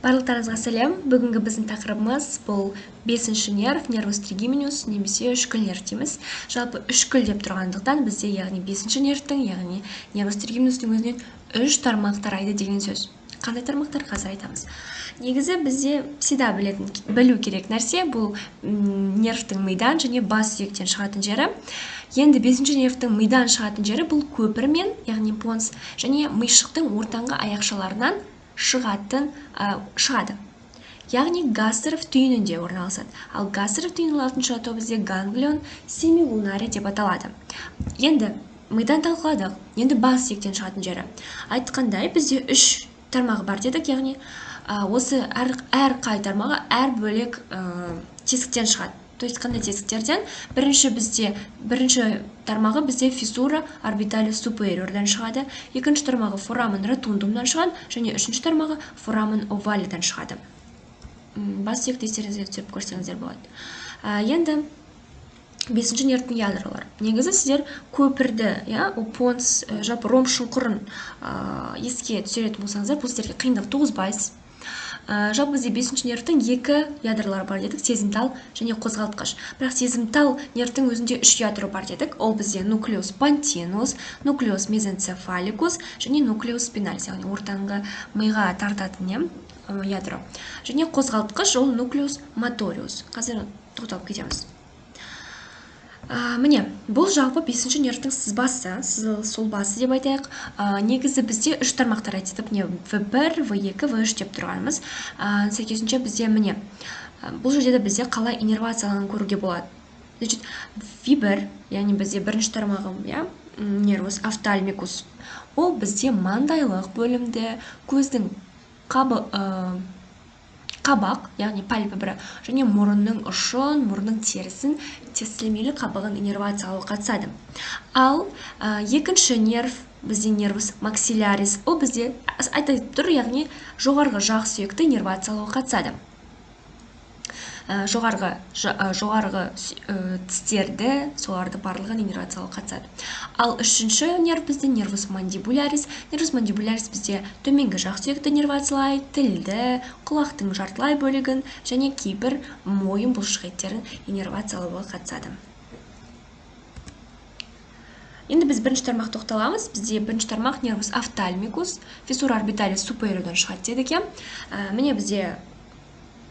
Барлықтарыңызға сәлем. Бүгінгі біздің тақырыбымыз бұл 5-ші нерв, нервус тригеминус, немесе үшкіл нерв дейміз. Жалпы үшкіл деп тұрғандықтан бізде яғни 5-ші нервтің, яғни нервус тригеминустың өзінен 3 тармақ тарайды деген сөз. Қандай тармақтар қазір айтамыз. Негізі бізде всегда білу керек нәрсе бұл нервтің мидан және бас сүйектен шығатын жері. Енді 5-ші нервтің мидан шығатын жері бұл көпір мен, яғни понс, және миышықтың ортаңғы аяқшаларынан шығады. Яғни гастеров түйінінде орналасады. Ал гастеров түйінінің алтыншы атауы бізде ганглион семилунарий деп аталады. Енді мидан талқыладық. Енді бас сүйектен шығатын жері. Айтқандай бізде 3 тармағы бар дедік, яғни осы әр қай тармағы әр бөлек тесіктен шығады. То есть қандай тесіктерден? Бірінші тармағы бізде фиссура орбиталис супериордан шығады, екінші тармағы форамен ротундумдан шығады, және үшінші тармағы форамен овалидан шығады. Бас сүйекті естеріңізге түсіріп көрсеңіздер болады. Енді 5-ші нервтің ядролары. Негізі сіздер көпірді, понс, жалпы ромб шұңқырын еске түсіретін болсаңыздар, бұл сіздерге қиындық туғызбайсыз. Жалпы бізде 5-ші нервтің 2 ядролары бар дедік, сезімтал және қозғалтқыш. Бірақ сезімтал нервтің өзінде 3 ядро бар дедік. Ол бізде нуклеус понтинус, нуклеус мезенцефаликус және нуклеус спиналис, яғни ортаңғы миға тартатын ядро. Және қозғалтқыш ол нуклеус моториус. Қазір тоқталып кетеміз. Міне, бұл жалпы 5-ші нервтің сызбасы, сұлбасы деп айтайық. Негізі бізде 3 тармақтар айтып, V1, V2, V3 деп тұрғанымыз. Сәйкесінше бізде міне, бұл жерде бізде қалай иннервацияланып көруге болады. Значит, V1, яғни бізде бірінші тармағы, нервус офтальмикус. Ол бізде маңдайлық бөлімді, көздің қабақ, яғни пальпебра, және мұрынның ұшын, мұрынның терісін, тестілемелі қабығын иннервациялауға қатысады. Ал екінші нерв, бізде нервус максилярис, ол бізде айтып тұр, яғни жоғарғы жақ сүйекті иннервациялауға қатысады. Жоғарғы тістерді, соларды барлығын иннервациялауға қатысады. Ал үшінші нерв бізде нервус мандибулярис. Нервус мандибулярис бізде төменгі жақ сүйекті иннервациялайды, тілді, құлақтың жартылай бөлігін және кейбір мойын бұлшық еттерін иннервациялауға қатысады. Енді біз бірінші тармақ тоқталамыз. Бізде бірінші тармақ нервус офтальмикус, фиссура орбиталис супериордан шығады дедік. Міне бізде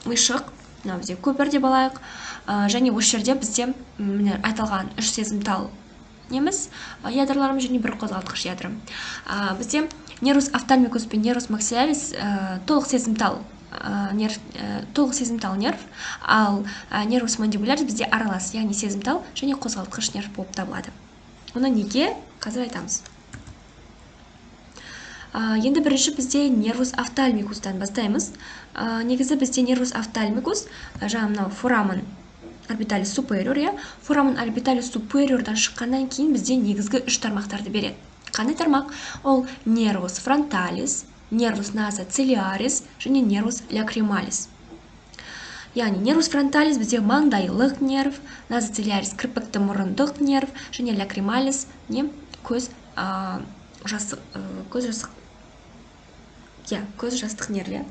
миышық, бізде көпір деп алайық, және осы жерде бізде айтылған 3 сезімтал ядроларымыз және бір қозғалтқыш ядро. Бізде нервус офтальмикус пен нервус максилярис толық сезімтал нерв, ал нервус мандибулярис бізде аралас, яғни сезімтал және қозғалтқыш нерв болып табылады. Оны неге? Қазір айтамыз. Енді бірінші бізде нервус офтальмикустан бастаймыз. Негізі бізде нервус офтальмикус, жаңағы форамен орбиталис супериор, форамен орбиталис супериордан шыққаннан кейін бізде негізгі 3 тармақтарды береді. Қандай тармақ? Ол нервус фронталис, нервус назоцилиарис және нервус лакрималис. Яғни нервус фронталис бізде маңдайлық нерв, назоцилиарис кірпікті мұрындық нерв және лакрималис көз жастық нерв.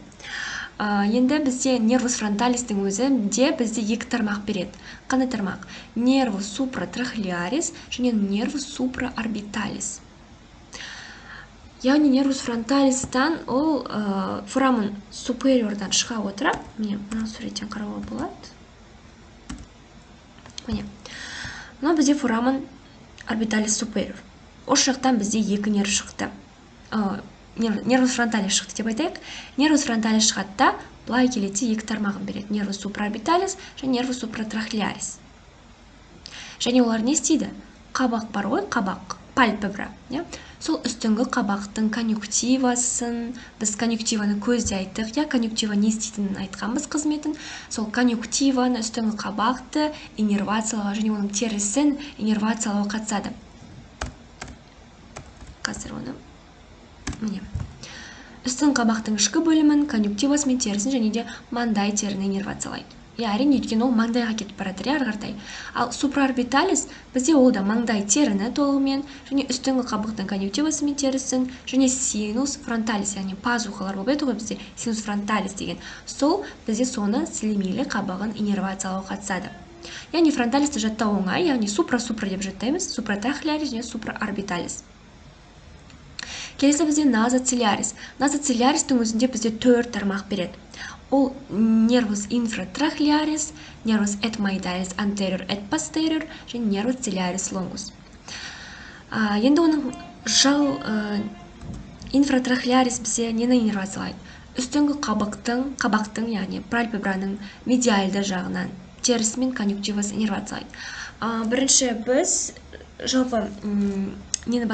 Енді бізде нервус фронталистің өзінде бізде 2 тармақ береді. Қандай тармақ? Нервус супратрахеарис және нервус супраорбиталис. Яғни нервус фронталистан ол форамен супериордан шыға отырып, мына суреттен қарауға болады. Міне, мына бізде форамен орбиталис супериор. Осы жақтан бізде 2 нерв шықты. Нервус фронталис шықты деп айтайық. Нервус фронталис шығатта былай келетте 2 тармағын береді. Нервус супраорбиталис және нервус супратрахеарис. Және олар не істейді? Қабақ бар ғой, қабақ, пальпебра. Сол үстіңгі қабақтың конъюнктивасын, біз конъюнктиваны көзде айттық, конъюнктива не істейтінін айтқанбыз қызметін. Сол конъюнктиваны, үстіңгі қабақты иннервациялауға және оның терісін иннервациялауға қатысады. Қазір оны міне. Үстің қабақтың ішкі бөлімін, конъюнктивасы мен терісін және де маңдай теріні иннервациялайды. әрине, өйткені ол маңдайға кетіп барады ары қаратай. Ал супраорбиталис бізде ол да маңдай теріні толығымен, және үстіңгі қабықтың конъюнктивасымен терісін, және синус фронталис, яғни пазухалар болып еді ғой бізде синус фронталис деген. Сол бізде соны сілемейлі қабығын иннервациялауға қатысады. Яғни фронталисті жаттау оңай, яғни супра-супра деп жаттаймыз, супратрахеалис және супраорбиталис. Келесі бізде назоцилиарис. Назоцилиаристің өзінде бізде 4 тармақ береді. Ол нервус инфратрахеалис, нервус этмоидалис anterior et posterior және нервус цилиарис longus. Енді оның инфратрахеалис бізде нені иннервациялайды? Үстіңгі қабақтың, яғни пальпебраның медиальды жағынан терісі мен конъюнктивасы иннервациялайды. Бірінші біз жалпы нені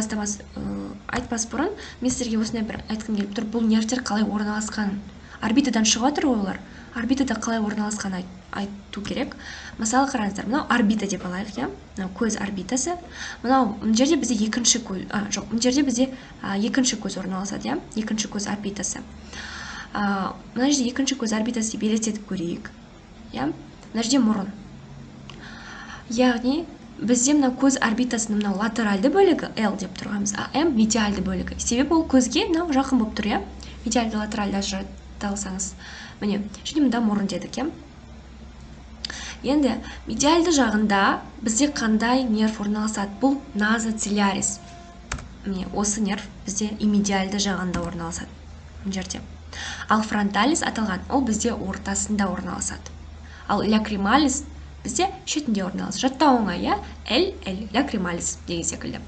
айтпас бұрын, мен сіздерге осындай бір айтқым келіп тұр, бұл нервтер қалай орналасқан, орбитадан шығып жатыр олар, орбитада қалай орналасқан айту керек. Мысалы қараңыздар, мынау орбита деп алайық, мынау көз орбитасы. Мынау жерде бізде екінші көз орналасады, екінші көз орбитасы. Мына жерде екінші көз орбитасы деп елестетіп көрейік. Мына жерде мұрын. Яғни бізде мына көз орбитасының мынау латеральды бөлігі L деп тұрғанбыз, а M медиальды бөлігі. Себебі ол көзге мынау жақын болып тұр, медиальды латеральды ажыраталсаңыз. Міне, және мұнда мұрын дедік, Енді медиальды жағында бізде қандай нерв орналасады? Бұл назоцилиарис. Міне, осы нерв бізде и медиальды жағында орналасады. Жерде. Ал фронталис аталған, ол бізде ортасында орналасады. Ал лакрималис бізде шетінде орналасады. Жаттау оңай, L, лакрималис деген секілді.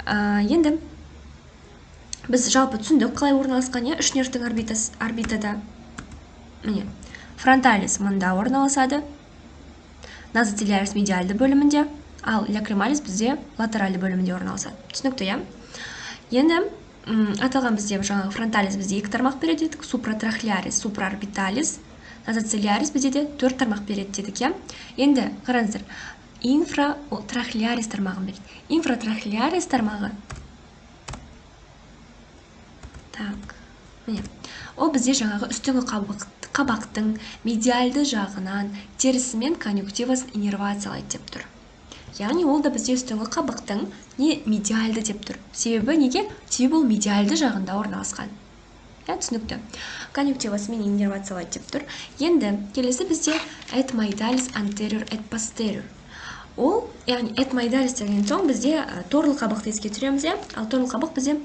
Енді біз жалпы түсіндік қалай орналасқан, үш нервтің орбитада. Міне, фронталис мұнда орналасады, назоцилиарис медиальды бөлімінде, ал лакрималис бізде латеральды бөлімінде орналасады. Түсінікті, Енді аталған бізде жаңағы фронталис бізде 2 тармақ береді дедік, супратрахеалис, супраорбиталис, назоцилиарис бізде де 4 тармақ береді дедік, Енді қараңыздар, инфратрахеалис тармағын береді. Инфратрахеалис тармағы. Міне, ол бізде жаңағы үстіңгі қабақтың медиальды жағынан терісі мен конъюнктивасын иннервациялайды деп тұр. Яғни ол да бізде үстіңгі қабақтың не медиальды деп тұр. Себебі неге? Себебі ол медиальды жағында орналасқан. Түсінікті. Конъюнктивасымен иннервациялайды деп тұр. Енді келесі бізде этмоидалис anterior et posterior. Ол, яғни этмоидалис деген соң бізде торлы қабақты еске түсіреміз, ал торлы қабақ бізде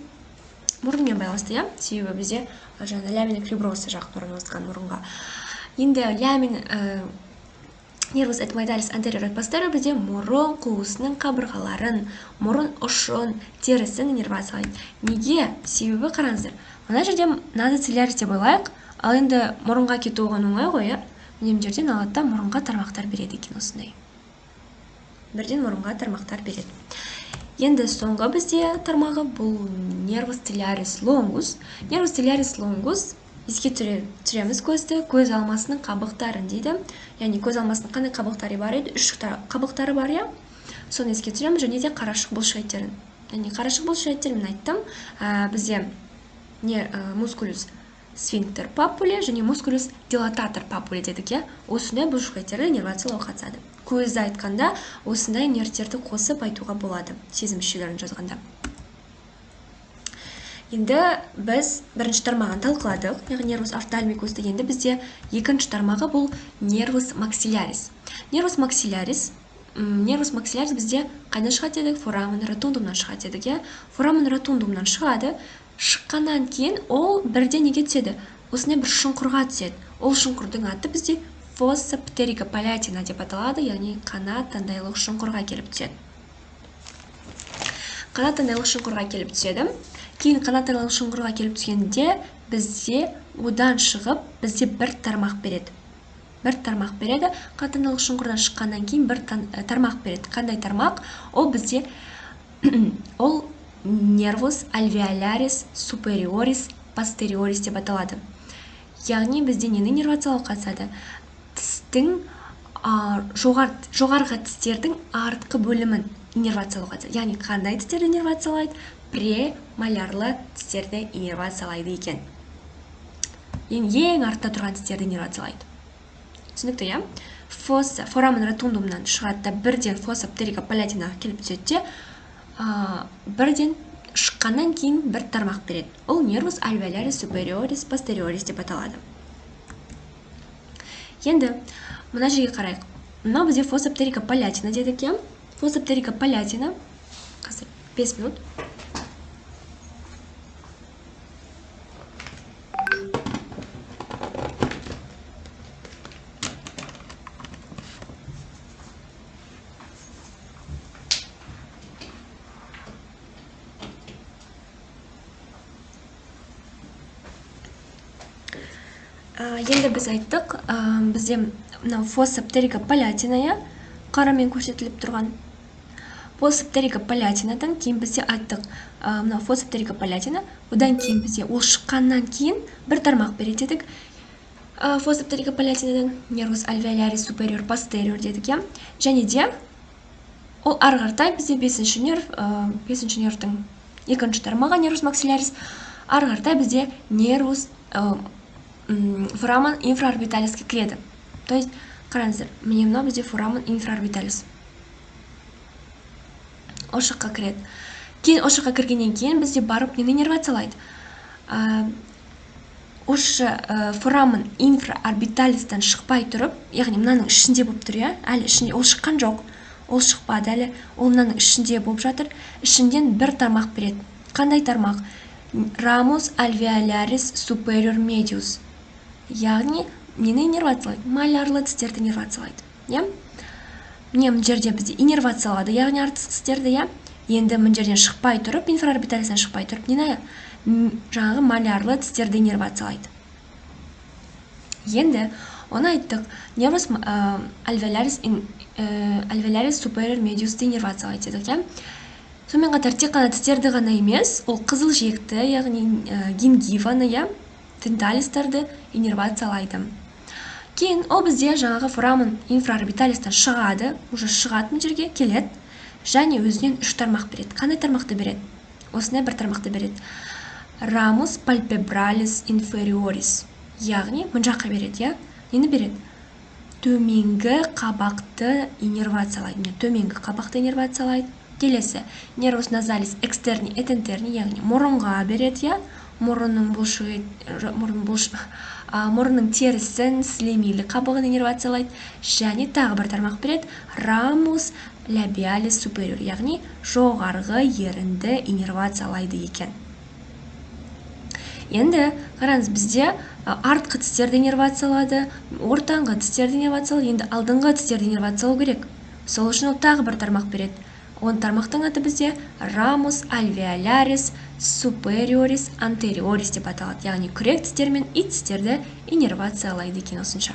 мұрынмен байланысты, себебі бізде ламина фиброса жақын орналасқан мұрынға. Енді нервус этмоидалис anterior et posterior бізде мұрын қуысының қабырғаларын, мұрын ұшын, терісін иннервациялайды. Неге? Себебі қараңыздар. Мына жерде назоцилиарис деп ойлайық, ал енді мұрынға кету оған оңай ғой, Мына жерден алады да мұрынға тармақтар береді екен осындай. Бірден мұрынға тармақтар береді. Енді соңғы бізде тармағы бұл нервус цилиарис longus. Нервус цилиарис longus еске түсіреміз көзді, көз алмасының қабықтарын дейді. Яғни көз алмасының қандай қабықтары бар еді? 3 қабықтары бар, Соны еске түсіреміз, және де қарашық бұлшықеттерін. Яғни қарашық бұлшықеттер мен айттым, бізде мускулюс сфинктер папуле және мускулюс дилататор папуле дедік, Осындай бұлшықеттерді иннервациялауға қатысады. Көзді айтқанда осындай нервтерді қосып айтуға болады, сезім мүшелерін жазғанда. Енді біз бірінші тармағын талқыладық, яғни нервус офтальмикусты. Енді бізде екінші тармағы бұл нервус максилярис. Нервус максилярис бізде қайдан шығады дедік? Форамен ротундумнан шығады дедік, Форамен ротундумнан шығады. Шыққаннан кейін ол бірден неге түседі? Осындай бір шұңқырға түседі. Ол шұңқырдың аты бізде фосса птерика палятина деп аталады, яғни қанат таңдайлық шұңқырға келіп түседі. Қанат таңдайлық шұңқырға келіп түседі. Кейін қанат таңдайлық шұңқырға келіп түскенде бізде одан шығып, бізде бір тармақ береді. Қанат таңдайлық шұңқырдан шыққаннан кейін бір тармақ береді. Қандай тармақ? Ол бізде ол нервус alveolaris superioris posтерioris деп аталады. Яғни бізде нені иннервациялауға қатысады? Тістің жоғарғы тістердің артқы бөлімін иннервациялауға қатысады. Яғни қандай тістерді иннервациялайды? Премолярлы тістерді иннервациялайды екен. Ең артта тұрған тістерді иннервациялайды. түсінікті, иә? Форамен ротундумнан шығады да бірден фоса птерика палатинаға келіп түседі де, бірден шыққаннан кейін бір тармақ береді. Ол нервус альвеолярис супериорис постериорис деп аталады. Енді мына жерге қарайық. Мынау бізде фоса птерика палатина дедік, иә? Фоса птерика палатина, қазір 5 минут. Енді біз айттық, бізде мынау фоса птерика палатина, қарамен көрсетіліп тұрған. Фоса птерика палатинадан кейін бізде айттық, мынау фоса птерика палатина, одан кейін бізде ол шыққаннан кейін бір тармақ береді дедік. Фоса птерика палатинадан нервус альвеолярис супериор постериор дедік, иә? Және де ол ары қаратай бізде 5-ші нервтің 2-ші тармағы нервус максилярис, ары қаратай бізде нервус форамен инфраорбиталиске кіреді. То есть, қараңыздар, міне мынау бізде форамен инфраорбиталис. Ол жаққа кіреді. Кейін ол жаққа кіргеннен кейін бізде барып нені иннервациялайды. Осы форамен инфраорбиталистан шықпай тұрып, яғни мынаның ішінде болып тұр, иә? Әлі ішінде ол шыққан жоқ. Ол шықпады әлі. Ол мынаның ішінде болып жатыр. Ішінден бір тармақ береді. Қандай тармақ? Ramus alveolaris superior medius. Яғни нені иннервациялайды? Малярлы тістерді иннервациялайды. Міне мына жерде бізде иннервациялады, яғни артқы тістерді, енді мына жерден шықпай тұрып, инфраорбиталистан шықпай тұрып, нені жаңағы малярлы тістерді иннервациялайды. Енді оны айттық, нервус alveolaris superior mediusті иннервациялайды дедік, сонымен қатар тек қана тістерді ғана емес, ол қызыл жиекті, яғни гингиваны, денталистерді иннервациялайды. Кейін ол бізде жаңағы форамен инфраорбиталистан шығады, уже шығатын жерге келеді, және өзінен 3 тармақ береді. Қандай тармақты береді? Осындай бір тармақты береді. Ramus palpebralis inferioris. Яғни мына жаққа береді, нені береді? Төменгі қабақты иннервациялайды. Төменгі қабақты иннервациялайды. Келесі, нервус назалис экстерни этентерни, яғни мұрынға береді, мұрынның терісін, сілемейлі қабығын иннервациялайды, және тағы бір тармақ береді, ramus labialis superior, яғни жоғарғы ерінді иннервациялайды екен. Енді қараңыз, бізде артқы тістерді иннервациялады, ортаңғы тістерді иннервациялады, енді алдыңғы тістерді иннервациялау керек. Сол үшін ол тағы бір тармақ береді. Он тармақтың аты бізде ramus alveolaris superioris anterioris деп аталады. Яғни күрек тістер мен ит тістерді иннервациялайды екен осынша.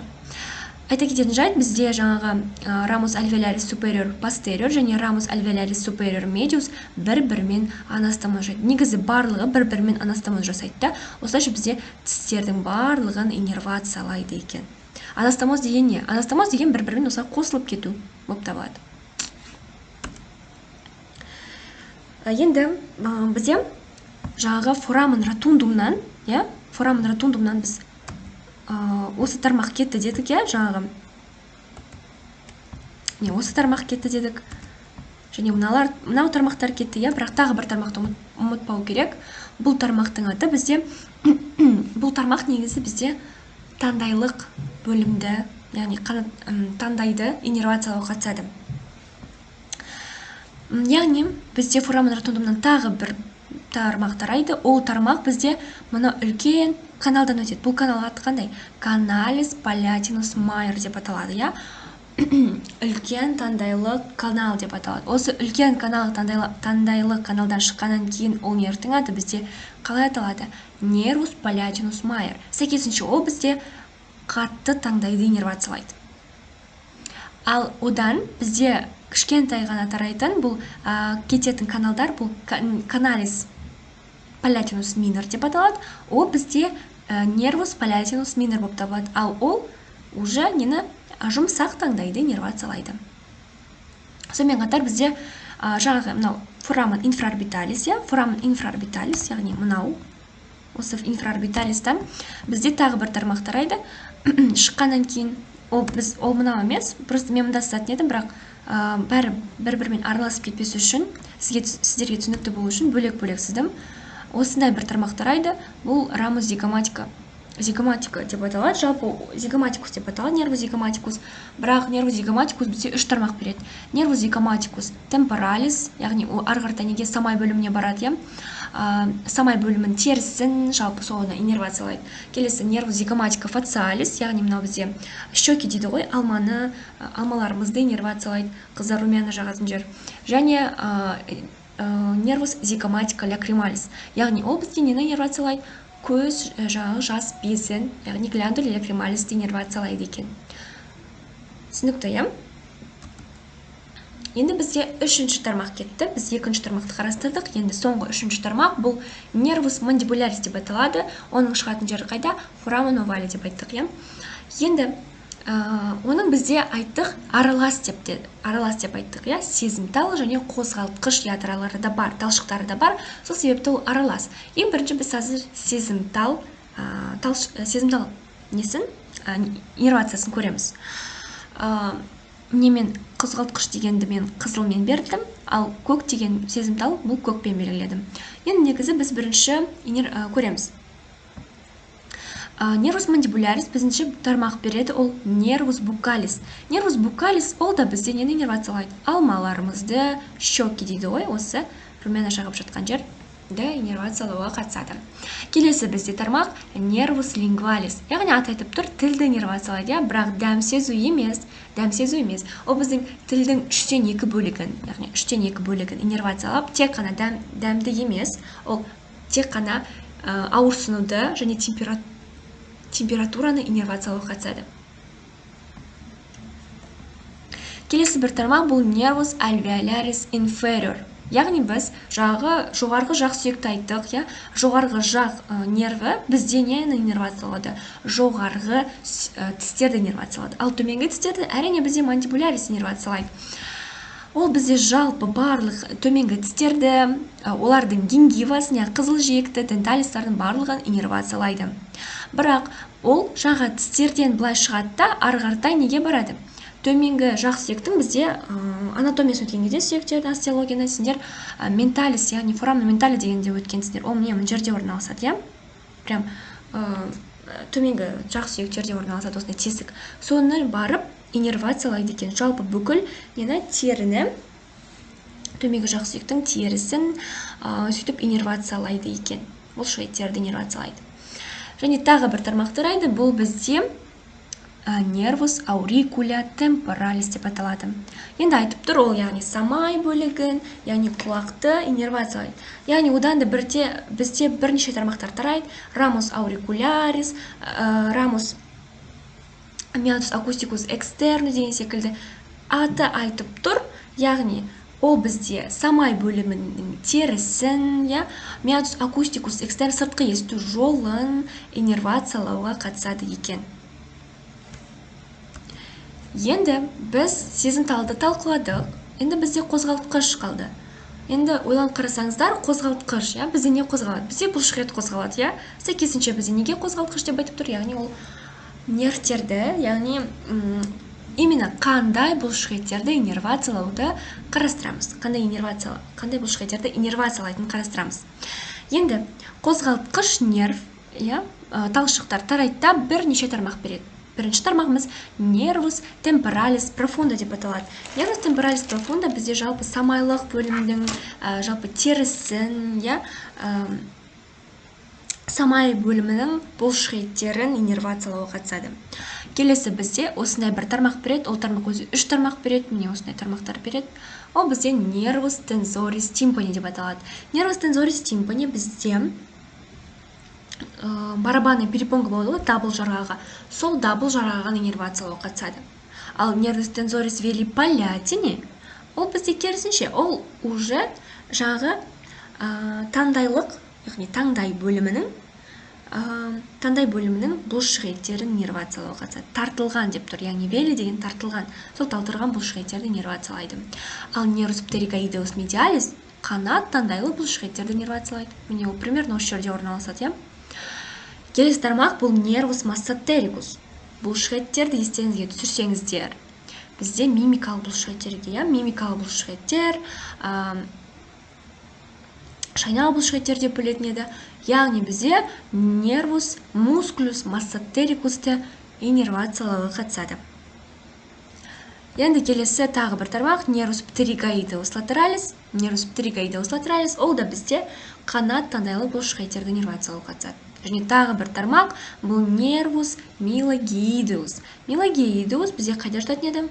Айта кететін жайт, бізде жаңағы ramus alveolaris superior posterior және ramus alveolaris superior medius бір-бірімен анастомоз жасайды. Негізі барлығы бір-бірімен анастомоз жасайды. Осылайша бізде тістердің барлығын иннервациялайды екен. Анастомоз деген не? Анастомоз деген бір-бірімен осылай қосылып кету болып табылады. Енді бізде жаңағы форамен ротундумнан біз осы тармақ кетті дедік, жаңағы осы тармақ кетті дедік, және мынау тармақтар кетті, бірақ тағы бір тармақты ұмытпау керек. Бұл тармақтың аты бізде, бұл тармақ негізі бізде таңдайлық бөлімді, яғни таңдайды иннервациялауға қатысады. Яғни бізде форамен ротундумнан тағы бір тармақ тарайды. Ол тармақ бізде мұна үлкен каналдан өтеді. Бұл канал аты қандай? Каналис палатинус майор деп аталады, үлкен таңдайлық канал деп аталады. Осы үлкен таңдайлық каналдан шыққаннан кейін ол нервтің аты бізде қалай аталады? Нервус палатинус майор. Сәйкесінше ол бізде қатты таңдайды иннервациялайды. Ал одан бізде кішкентай ғана тарайтын бұл кететін каналдар, бұл каналис палатинус минор деп аталады. Ол бізде нервус палатинус минор болып табылады. Ал ол уже нені жұмсақ таңдайды иннервациялайды. Сонымен қатар бізде жаңағы мынау форамен инфраорбиталис, яғни мынау осы инфраорбиталистан бізде тағы бір тармақ тарайды. Шыққаннан кейін ол мынау емес, просто мен мында сызатын едім, бірақ бәрі бір-бірімен араласып кетпес үшін, сіздерге түсінікті болу үшін бөлек-бөлек сыздым. Осындай бір тармақ тарайды. Бұл рамус зигоматика. Зигоматика деп аталады, жалпы зигоматикус деп аталады, нервус зигоматикус. Бірақ нервус зигоматикус бізде 3 тармақ береді. Нервус зигоматикус темпоралис, яғни ары қарата неге самай бөліміне барады, самай бөлімін терісін жалпы соны иннервациялайды. Келесі нервус зигоматика фациалис, яғни мынау бізде щеки дейді ғой, алмаларымызды иннервациялайды, қыздар румяна жағатын жер. Және нервус зигоматика лакрималис, яғни ол бізде нені иннервациялайды? Көз жағы жас безін, яғни гландула лакрималисті иннервациялайды екен. Түсінікті, иә? Енді бізде 3-ші тармақ кетті. Біз 2-ші тармақты қарастырдық. Енді соңғы 3-ші тармақ бұл нервус мандибулярис деп аталады. Оның шығатын жері қайда? Foramen ovale деп айттық, иә? Енді оның бізде айттық аралас деп айттық, иә? Сезімтал және қозғалтқыш ядралары да бар, талшықтары да бар. Сол себепті ол аралас. Ең бірінші біз қазір сезімтал несін? Иннервациясын көреміз. Немен қозғалтқыш дегенді мен қызылмен бердім, ал көк деген сезімтал бұл көкпен белгіледім. Енді негізі біз бірінші көреміз. Нервус мандибулярис біздіңше тармақ береді, ол нервус букалис. Нервус букалис ол да бізде нені иннервациялайды? Алмаларымызды, щеки дейді ғой, осы румяна жағып жатқан жерді иннервациялауға қатысады. Келесі бізде тармақ нервус лингвалис. Яғни аты айтып тұр, тілді иннервациялайды, бірақ дәмсезу емес. Ол біздің тілдің 3-тен 2 бөлігін, яғни 3-тен 2 бөлігін иннервациялап, тек қана дәмді емес, ол тек қана ауырсынуды және температураны иннервациялауға қатысады. Келесі бір тармақ бұл нервус альвеолярис inferior. Яғни біз жоғарғы жақ сүйекті айттық, жоғарғы жақ нерві бізде нені иннервациялады? Жоғарғы тістерді иннервациялады. Ал төменгі тістерді әрине бізде мандибулярис иннервациялайды. Ол бізде жалпы барлық төменгі тістерді, олардың гингивасын, қызыл жиекті, денталистардың барлығын иннервациялайды. Бірақ ол жағы тістерден былай шығады да, ары қаратай неге барады? Төменгі жақ сүйектің бізде анатомиясын өткен кезде сүйектердің остеологияны сендер менталис, яғни foramen mentale дегенде өткенсіздер. Ол міне мына жерде орналасады, прям төменгі жақ сүйектерде орналасады осындай тесік. Соны барып иннервациялайды екен. Жалпы бүкіл теріні, төменгі жақ сүйектің терісін сөйтіп иннервациялайды екен. Бұл шветтерді иннервациялайды. Және тағы бір тармақ тарайды, бұл бізде нервус аурикуля темпоралис деп аталады. Енді айтып тұр, ол яғни самай бөлігін, яғни құлақты иннервациялайды. Яғни одан да бізде бірнеше тармақтар тарайды. Рамус аурикулярис, рамус meatus acousticus externus деген секілді аты айтып тұр. Яғни ол бізде самай бөлімінің терісін, meatus acousticus externus сыртқы есту жолын иннервациялауға қатысады екен. Енді біз сезімталды талқыладық. Енді бізде қозғалтқыш қалды. Енді ойланып қарасаңыздар, қозғалтқыш, бізде не қозғалады? Бізде бұлшықет қозғалады, сәйкесінше бізде неге қозғалтқыш деп айтып тұр? Яғни ол нервтерді, яғни именно қандай бұлшықеттерді иннервациялауды қарастырамыз. Қандай бұлшықеттерді иннервациялайтын қарастырамыз. Енді қозғалтқыш нерв, талшықтар тарайда бірнеше тармақ береді. Бірінші тармағымыз нервус темпоралис профунда деп аталады. Нервус темпоралис профунда бізде жалпы самайлық бөлімдің, жалпы терісін, самай бөлімінің бұлшықеттерін иннервациялауға қатысады. Келесі бізде осындай бір тармақ береді, ол тармақ өзі 3 тармақ береді, міне осындай тармақтар береді. Ол бізде нервус тензорис тимпани деп аталады. Нервус тензорис тимпани бізде барабанный перепонка болады ғой, дабыл жарғаға. Сол дабыл жарғаған иннервациялауға қатысады. Ал нервус тензорис велипалятини, ол бізде керісінше, ол уже жағы таңдайлық, яғни таңдай бөлімінің бұлшықеттерін иннервациялауға қатысады. Тартылған деп тұр, яғни вели деген тартылған, сол тартылған бұлшықеттерді иннервациялайды. Ал нервус птерикоидеус медиалис қанат таңдайлы бұлшықеттерді иннервациялайды. Міне ол примерно осы жерде орналасады, Келесі тармақ бұл нервус массатерикус. бұлшықеттерді естеріңізге түсірсеңіздер, бізде мимикалық бұлшықеттерге, мимикалық бұлшықеттер, шайнал бұлшықеттер деп бөлетін еді. Яғни бізде нервус мускулус массатерикусты иннервациялауға қатысады. Енді келесі тағы бір тармақ нервус птеригоидеус латералис. Нервус птеригоидеус латералис ол да бізде қанат таңдайлы бұлшықеттерді иннервациялауға қатысады. Және тағы бір тармақ бұл нервус милогеидеус. Милогеидеус бізде қайда жататын еді?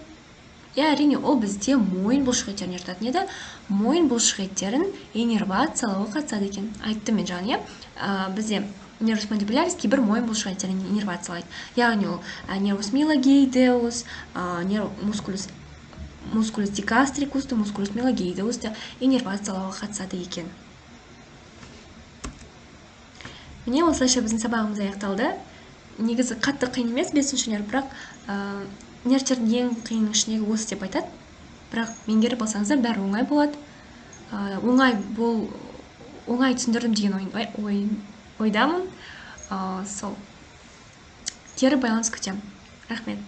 Әрине, ол бізде мойын бұлшықеттеріне жататын еді. Мойын бұлшықеттерін иннервациялауға қатысады екен. Айттым мен жаңа, бізде нервус мандибулярис кейбір мойын бұлшықеттерін иннервациялайды. Яғни ол нервус милогеидеус, мускулус дигастрикусты, мускулус милогеидеусты иннервациялауға қатысады екен. Міне осылайша біздің сабағымыз аяқталды. Негізі қатты қиын емес, 5-ші нерв, бірақ нервтердің ең қиын ішіндегі осы деп айтады. Бірақ меңгеріп алсаңыздар бәрі оңай болады. Оңай түсіндірдім деген ойдамын. Сол кері байланыс күтемін. Рахмет.